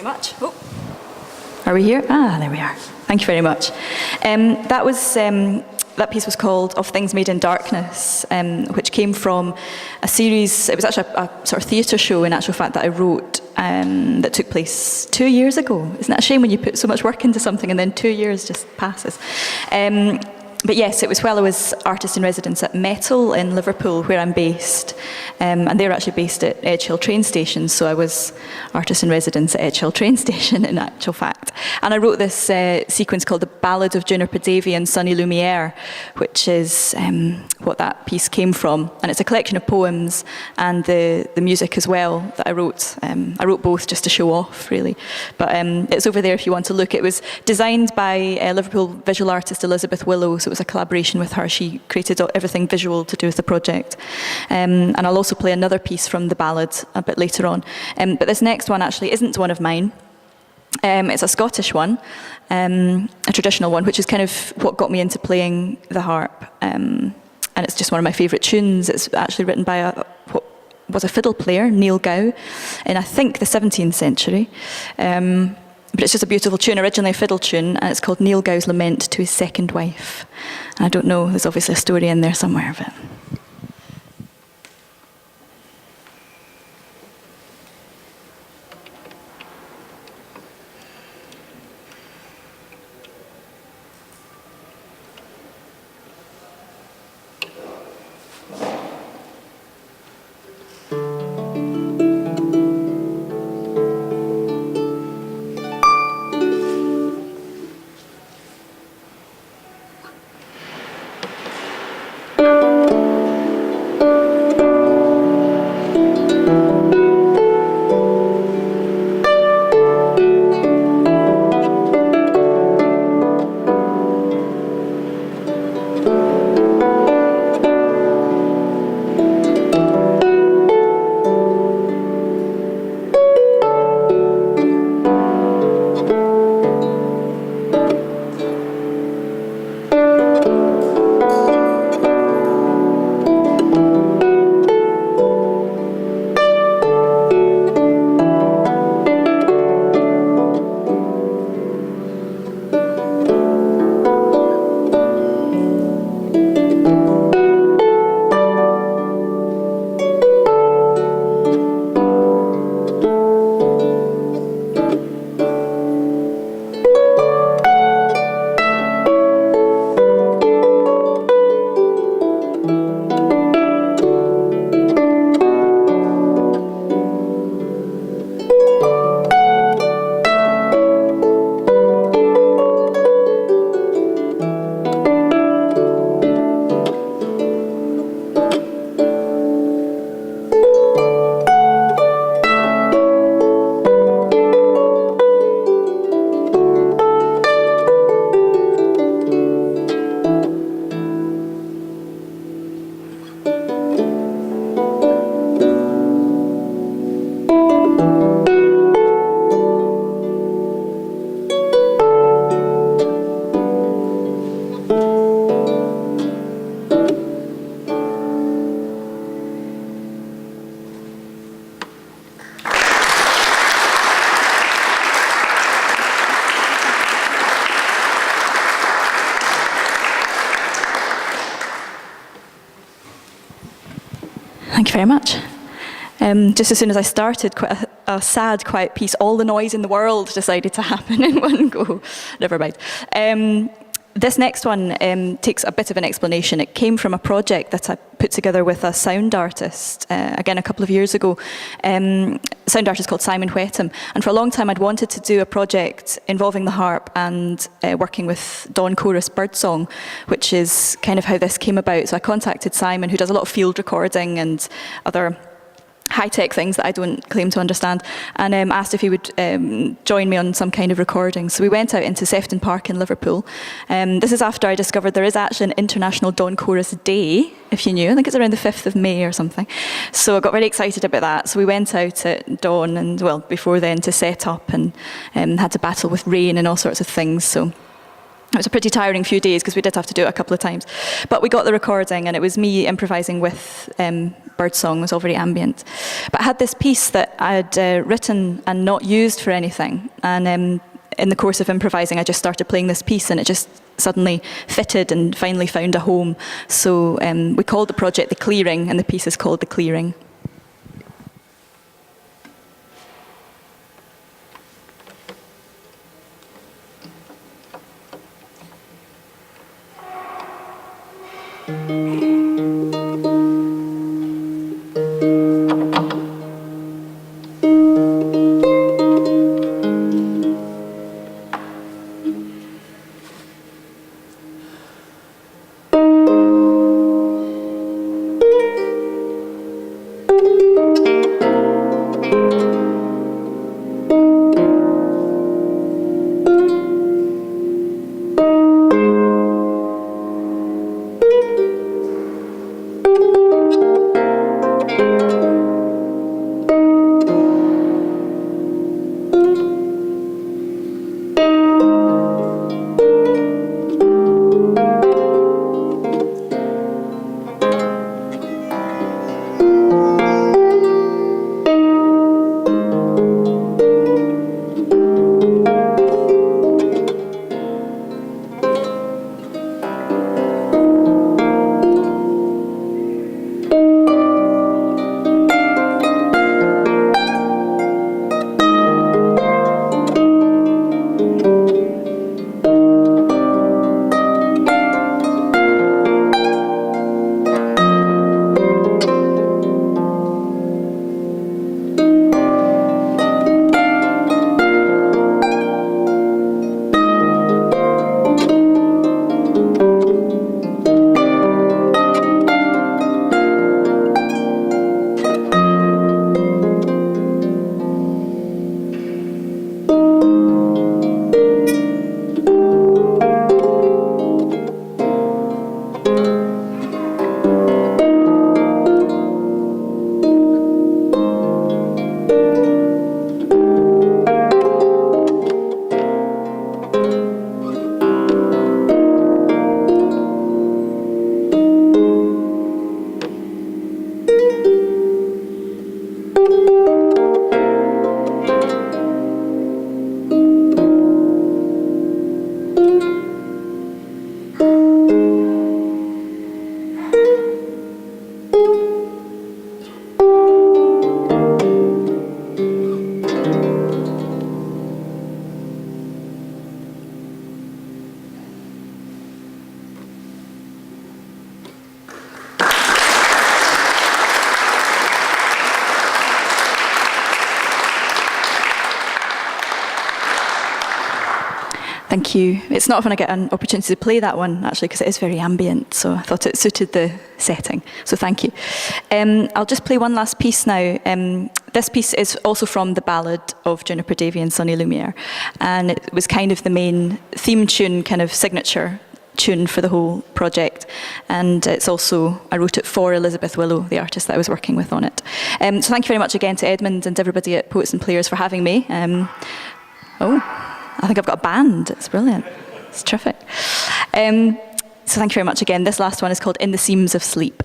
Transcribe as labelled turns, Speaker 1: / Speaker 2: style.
Speaker 1: very much. Oh. Are we here? Ah, there we are. Thank you very much. That piece was called Of Things Made in Darkness, which came from a series. It was actually a sort of theatre show, in actual fact, that I wrote that took place 2 years ago. Isn't that a shame when you put so much work into something and then 2 years just passes? But yes, it was while I was artist in residence at Metal in Liverpool, where I'm based. And they're actually based at Edge Hill train station, so I was artist in residence at Edge Hill train station, in actual fact. And I wrote this sequence called The Ballad of Juniper Davy and Sunny Lumiere, which is what that piece came from. And it's a collection of poems and the music as well that I wrote. I wrote both just to show off, really. But it's over there if you want to look. It was designed by Liverpool visual artist Elizabeth Willow, so it was a collaboration with her. She created everything visual to do with the project. And I'll also play another piece from the ballad a bit later on. But this next one actually isn't one of mine. It's a Scottish one, a traditional one, which is kind of what got me into playing the harp. And it's just one of my favourite tunes. It's actually written by what was a fiddle player, Neil Gow, in I think the 17th century. But it's just a beautiful tune, originally a fiddle tune, and it's called Neil Gow's Lament to His Second Wife. And I don't know, there's obviously a story in there somewhere, but... Thank you very much. Just as soon as I started, quite a sad, quiet piece, all the noise in the world decided to happen in one go. Never mind. This next one takes a bit of an explanation. It came from a project that I put together with a sound artist, again, a couple of years ago. Sound artist called Simon Whetham. And for a long time, I'd wanted to do a project involving the harp and working with Dawn Chorus Birdsong, which is kind of how this came about. So I contacted Simon, who does a lot of field recording and other high-tech things that I don't claim to understand, and asked if he would join me on some kind of recording. So we went out into Sefton Park in Liverpool. This is after I discovered there is actually an International Dawn Chorus Day, if you knew. I think it's around the 5th of May or something. So I got very excited about that. So we went out at dawn and, well, before then to set up and had to battle with rain and all sorts of things. So it was a pretty tiring few days because we did have to do it a couple of times. But we got the recording and it was me improvising with birdsong, it was all very ambient. But I had this piece that I had written and not used for anything. And in the course of improvising, I just started playing this piece and it just suddenly fitted and finally found a home. So we called the project The Clearing, and the piece is called The Clearing. Thank you. It's not often I get an opportunity to play that one, actually, because it is very ambient, so I thought it suited the setting. So thank you. I'll just play one last piece now. This piece is also from the ballad of Juniper Davy and Sonny Lumiere, and it was kind of the main theme tune, kind of signature tune for the whole project. And it's also, I wrote it for Elizabeth Willow, the artist that I was working with on it. So thank you very much again to Edmund and everybody at Poets and Players for having me. I think I've got a band. It's brilliant. It's terrific. So thank you very much again. This last one is called In the Seams of Sleep.